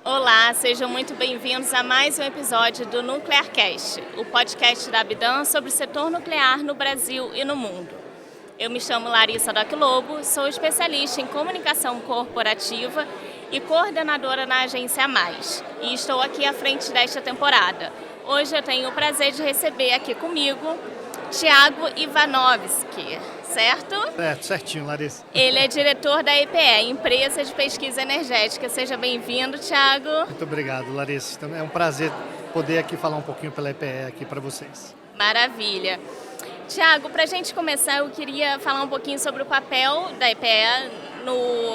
Olá, sejam muito bem-vindos a mais um episódio do NuclearCast, o podcast da Abdan sobre o setor nuclear no Brasil e no mundo. Eu me chamo Larissa Doc Lobo, sou especialista em comunicação corporativa e coordenadora na agência Mais, e estou aqui à frente desta temporada. Hoje eu tenho o prazer de receber aqui comigo Thiago Ivanovski, certo? Certinho, Larissa. Ele é diretor da EPE, Empresa de Pesquisa Energética. Seja bem-vindo, Thiago. Muito obrigado, Larissa. É um prazer poder aqui falar um pouquinho pela EPE aqui para vocês. Maravilha. Thiago, para a gente começar, eu queria falar um pouquinho sobre o papel da EPE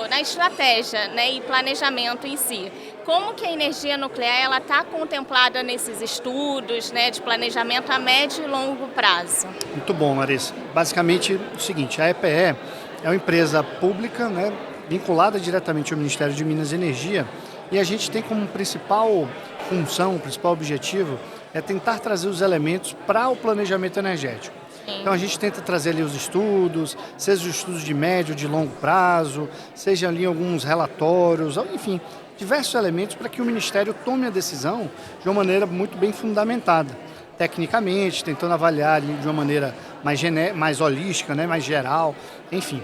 na estratégia, né, e planejamento em si. Como que a energia nuclear está contemplada nesses estudos, né, de planejamento a médio e longo prazo? Muito bom, Larissa. Basicamente, o seguinte, a EPE é uma empresa pública, né, vinculada diretamente ao Ministério de Minas e Energia, e a gente tem como principal função, principal objetivo, é tentar trazer os elementos para o planejamento energético. Então a gente tenta trazer ali os estudos, seja os estudos de médio, de longo prazo, seja ali alguns relatórios, enfim, diversos elementos para que o Ministério tome a decisão de uma maneira muito bem fundamentada, tecnicamente, tentando avaliar ali de uma maneira mais holística, né, mais geral, enfim.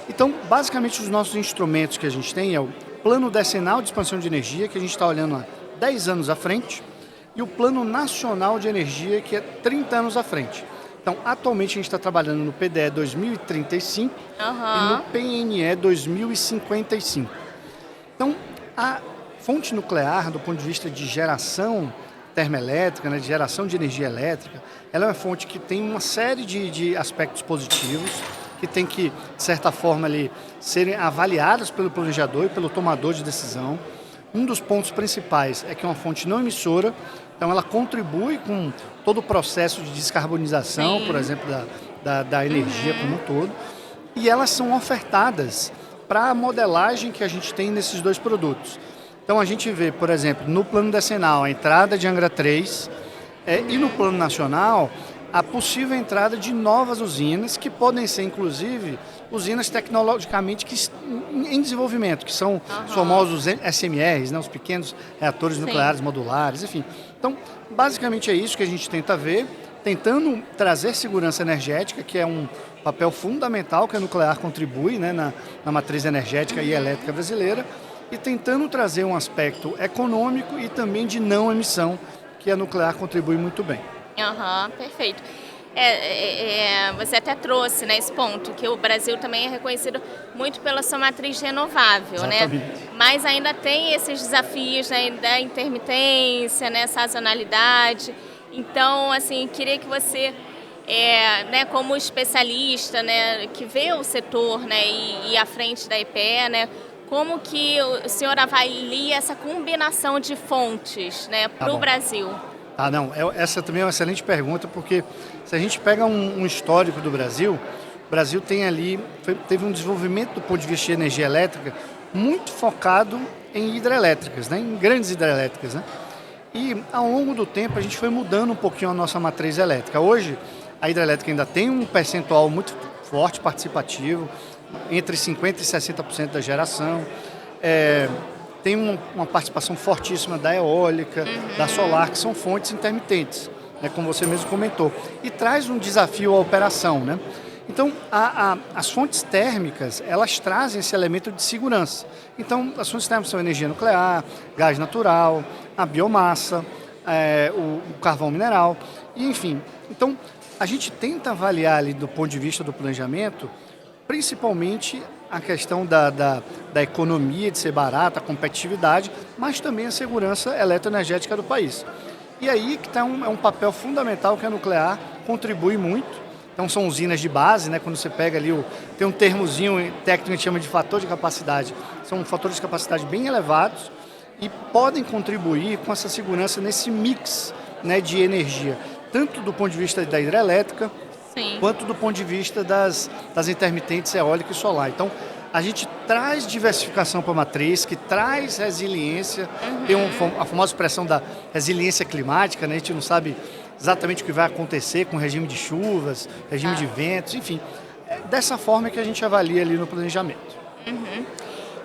Então, basicamente, os nossos instrumentos que a gente tem é o Plano Decenal de Expansão de Energia, que a gente está olhando há 10 anos à frente, e o Plano Nacional de Energia, que é 30 anos à frente. Então, atualmente a gente está trabalhando no PDE 2035 e no PNE 2055. Então, a fonte nuclear, do ponto de vista de geração termoelétrica, né, de geração de energia elétrica, ela é uma fonte que tem uma série de aspectos positivos, que tem que, de certa forma, ali, serem avaliadas pelo planejador e pelo tomador de decisão. Um dos pontos principais é que é uma fonte não emissora, então ela contribui com todo o processo de descarbonização, por exemplo, da energia como um todo, e elas são ofertadas para a modelagem que a gente tem nesses dois produtos. Então a gente vê, por exemplo, no plano decenal a entrada de Angra 3 e no plano nacional a possível entrada de novas usinas, que podem ser, inclusive, usinas tecnologicamente em desenvolvimento, que são os famosos SMRs, né, os pequenos reatores nucleares modulares, enfim. Então, basicamente é isso que a gente tenta ver, tentando trazer segurança energética, que é um papel fundamental que a nuclear contribui, né, na matriz energética e elétrica brasileira, e tentando trazer um aspecto econômico e também de não emissão, que a nuclear contribui muito bem. Perfeito. Você até trouxe, né, esse ponto, que o Brasil também é reconhecido muito pela sua matriz renovável, né? Mas ainda tem esses desafios, né, da intermitência, né, sazonalidade. Então, assim, queria que você, né, como especialista, né, que vê o setor, né, e à frente da EPE, né, como que o senhor avalia essa combinação de fontes, né, para o Brasil? Essa também é uma excelente pergunta, porque se a gente pega um histórico do Brasil, o Brasil teve um desenvolvimento do ponto de vista de energia elétrica muito focado em hidrelétricas, né, em grandes hidrelétricas, né? E ao longo do tempo a gente foi mudando um pouquinho a nossa matriz elétrica. Hoje a hidrelétrica ainda tem um percentual muito forte, participativo, entre 50% e 60% da geração. Tem uma participação fortíssima da eólica, da solar, que são fontes intermitentes, né, como você mesmo comentou. E traz um desafio à operação, né? Então, as fontes térmicas, elas trazem esse elemento de segurança. Então, as fontes térmicas são energia nuclear, gás natural, a biomassa, o carvão mineral, e, enfim. Então, a gente tenta avaliar ali do ponto de vista do planejamento, principalmente a questão da economia, de ser barata, a competitividade, mas também a segurança eletroenergética do país. E aí que está um papel fundamental que a nuclear contribui muito. Então são usinas de base, né? Quando você pega ali, tem um termozinho técnico que a gente chama de fator de capacidade. São fatores de capacidade bem elevados e podem contribuir com essa segurança nesse mix, né, de energia, tanto do ponto de vista da hidrelétrica, quanto do ponto de vista das intermitentes eólica e solar. Então, a gente traz diversificação para a matriz, que traz resiliência, tem a famosa expressão da resiliência climática, né? A gente não sabe exatamente o que vai acontecer com o regime de chuvas, regime de ventos, enfim. É dessa forma que a gente avalia ali no planejamento.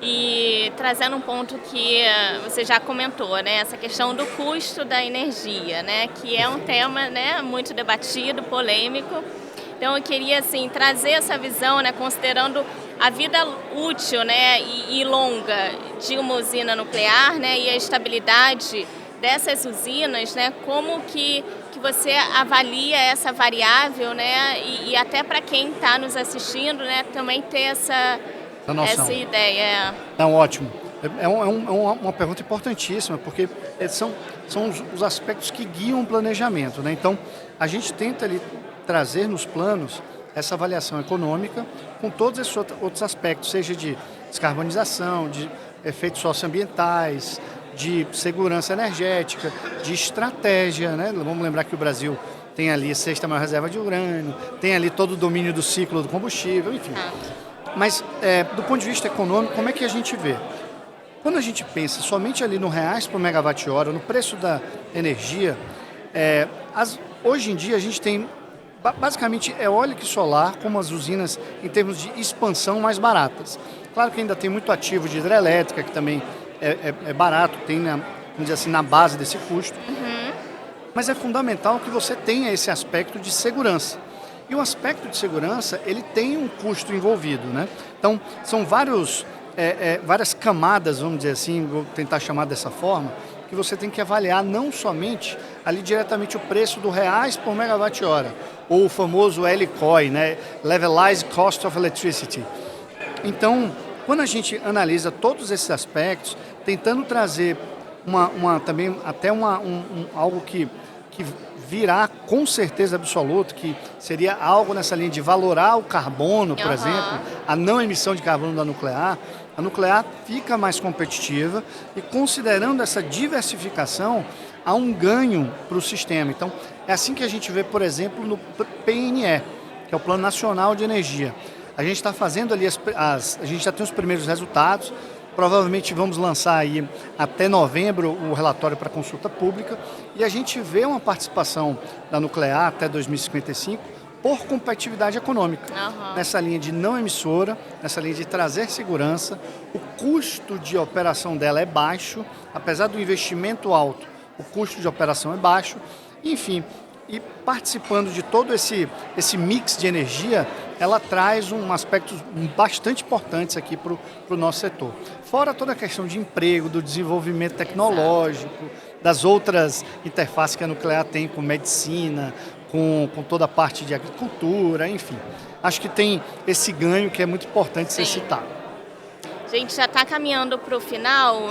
E trazendo um ponto que você já comentou, né, essa questão do custo da energia, né, que é um tema, né, muito debatido, polêmico. Então eu queria assim trazer essa visão, né, considerando a vida útil, né, e longa de uma usina nuclear, né, e a estabilidade dessas usinas, né, como que você avalia essa variável, né, e até para quem está nos assistindo, né, também ter essa ideia. Não, ótimo. Uma pergunta importantíssima, porque são os aspectos que guiam o planejamento, né? Então, a gente tenta ali trazer nos planos essa avaliação econômica com todos esses outros aspectos, seja de descarbonização, de efeitos socioambientais, de segurança energética, de estratégia, né? Vamos lembrar que o Brasil tem ali a sexta maior reserva de urânio, tem ali todo o domínio do ciclo do combustível, enfim. Mas, do ponto de vista econômico, como é que a gente vê? Quando a gente pensa somente ali no reais por megawatt-hora, no preço da energia, hoje em dia a gente tem, basicamente, eólica e solar como as usinas em termos de expansão mais baratas. Claro que ainda tem muito ativo de hidrelétrica, que também é barato, tem, vamos dizer assim, na base desse custo. Mas é fundamental que você tenha esse aspecto de segurança. E o aspecto de segurança, ele tem um custo envolvido, né? Então, são várias camadas, vamos dizer assim, vou tentar chamar dessa forma, que você tem que avaliar não somente ali diretamente o preço do reais por megawatt-hora, ou o famoso LCOE, né? Levelized Cost of Electricity. Então, quando a gente analisa todos esses aspectos, tentando trazer também até algo que virá com certeza absoluta, que seria algo nessa linha de valorar o carbono, por exemplo, a não emissão de carbono da nuclear, a nuclear fica mais competitiva e considerando essa diversificação, há um ganho para o sistema. Então, é assim que a gente vê, por exemplo, no PNE, que é o Plano Nacional de Energia. A gente está fazendo ali, a gente já tem os primeiros resultados, provavelmente vamos lançar aí até novembro o relatório para consulta pública e a gente vê uma participação da nuclear até 2055 por competitividade econômica. Nessa linha de não emissora, nessa linha de trazer segurança, o custo de operação dela é baixo, apesar do investimento alto, o custo de operação é baixo, enfim, e participando de todo esse mix de energia, ela traz aspectos bastante importantes aqui para o nosso setor. Fora toda a questão de emprego, do desenvolvimento tecnológico, das outras interfaces que a nuclear tem com medicina, com toda a parte de agricultura, enfim. Acho que tem esse ganho que é muito importante ser citado. A gente já está caminhando para o final,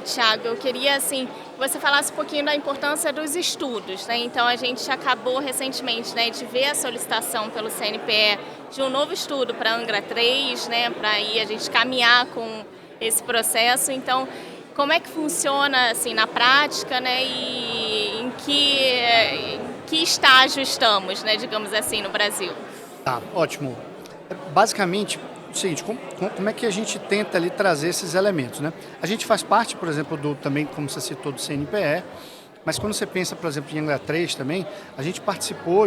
Thiago, eu queria assim, que você falasse um pouquinho da importância dos estudos, né? Então a gente acabou recentemente, né, de ver a solicitação pelo CNPE de um novo estudo para a Angra 3, né, para aí a gente caminhar com esse processo. Então, como é que funciona assim na prática, né, e em que estágio estamos, né, digamos assim, no Brasil? Tá, ótimo. Basicamente, o seguinte, como é que a gente tenta ali trazer esses elementos, né? A gente faz parte, por exemplo, também, como você citou, do CNPE, mas quando você pensa, por exemplo, em Angra 3 também, a gente participou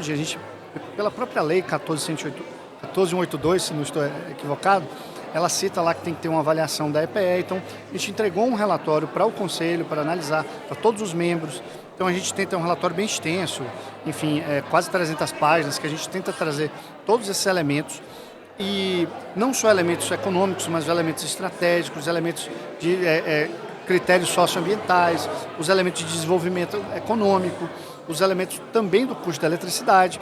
pela própria lei 14182, se não estou equivocado, ela cita lá que tem que ter uma avaliação da EPE, então a gente entregou um relatório para o Conselho, para analisar, para todos os membros. Então a gente tenta um relatório bem extenso, enfim, quase 300 páginas, que a gente tenta trazer todos esses elementos, e não só elementos econômicos, mas elementos estratégicos, elementos de critérios socioambientais, os elementos de desenvolvimento econômico, os elementos também do custo da eletricidade.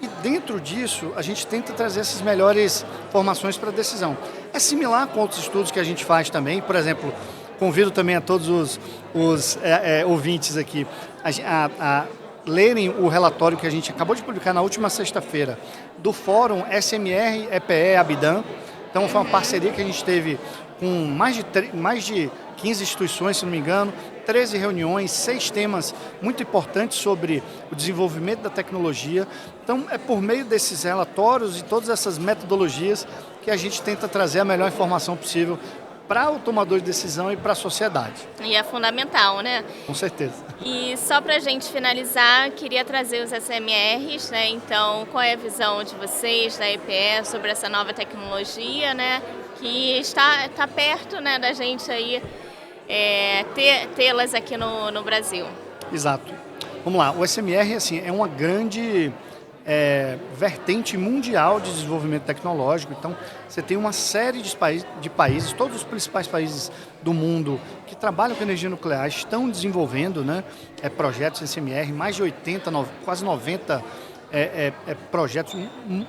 E dentro disso, a gente tenta trazer essas melhores informações para a decisão. É similar com outros estudos que a gente faz também, por exemplo, convido também a todos os ouvintes aqui a lerem o relatório que a gente acabou de publicar na última sexta-feira do Fórum SMR EPE Abidan. Então foi uma parceria que a gente teve com mais de 15 instituições, se não me engano, 13 reuniões, 6 temas muito importantes sobre o desenvolvimento da tecnologia. Então é por meio desses relatórios e todas essas metodologias que a gente tenta trazer a melhor informação possível para o tomador de decisão e para a sociedade. E é fundamental, né? Com certeza. E só para a gente finalizar, queria trazer os SMRs, né? Então, qual é a visão de vocês, da EPE, sobre essa nova tecnologia, né? que está perto, né, da gente aí tê-las aqui no Brasil. Exato. Vamos lá, o SMR assim, é uma grande vertente mundial de desenvolvimento tecnológico. Então, você tem uma série de países, todos os principais países do mundo que trabalham com energia nuclear estão desenvolvendo, né, projetos SMR, mais de 80, quase 90 projetos,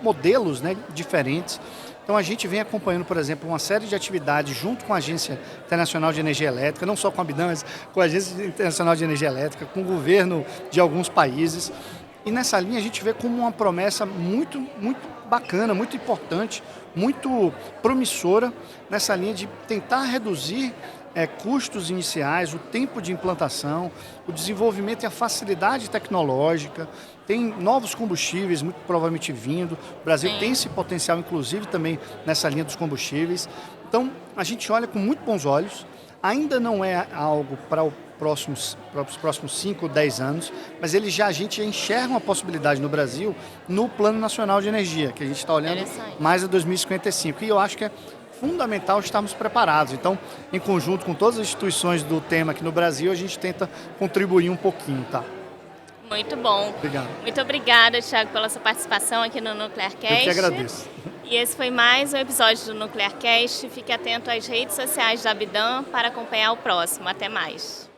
modelos, né, diferentes. Então a gente vem acompanhando, por exemplo, uma série de atividades junto com a Agência Internacional de Energia Elétrica, não só com a Abidam, mas com a Agência Internacional de Energia Elétrica, com o governo de alguns países. E nessa linha a gente vê como uma promessa muito, muito bacana, muito importante, muito promissora, nessa linha de tentar reduzir custos iniciais, o tempo de implantação, o desenvolvimento e a facilidade tecnológica. Tem novos combustíveis, muito provavelmente vindo. O Brasil tem esse potencial, inclusive, também nessa linha dos combustíveis. Então, a gente olha com muito bons olhos. Ainda não é algo para os próximos 5 ou 10 anos, mas a gente enxerga uma possibilidade no Brasil no Plano Nacional de Energia, que a gente está olhando mais a 2055. E eu acho que é fundamental estarmos preparados. Então, em conjunto com todas as instituições do tema aqui no Brasil, a gente tenta contribuir um pouquinho, tá? Muito bom. Obrigado. Muito obrigada, Thiago, pela sua participação aqui no NuclearCast. Eu que agradeço. E esse foi mais um episódio do NuclearCast. Fique atento às redes sociais da Abidam para acompanhar o próximo. Até mais.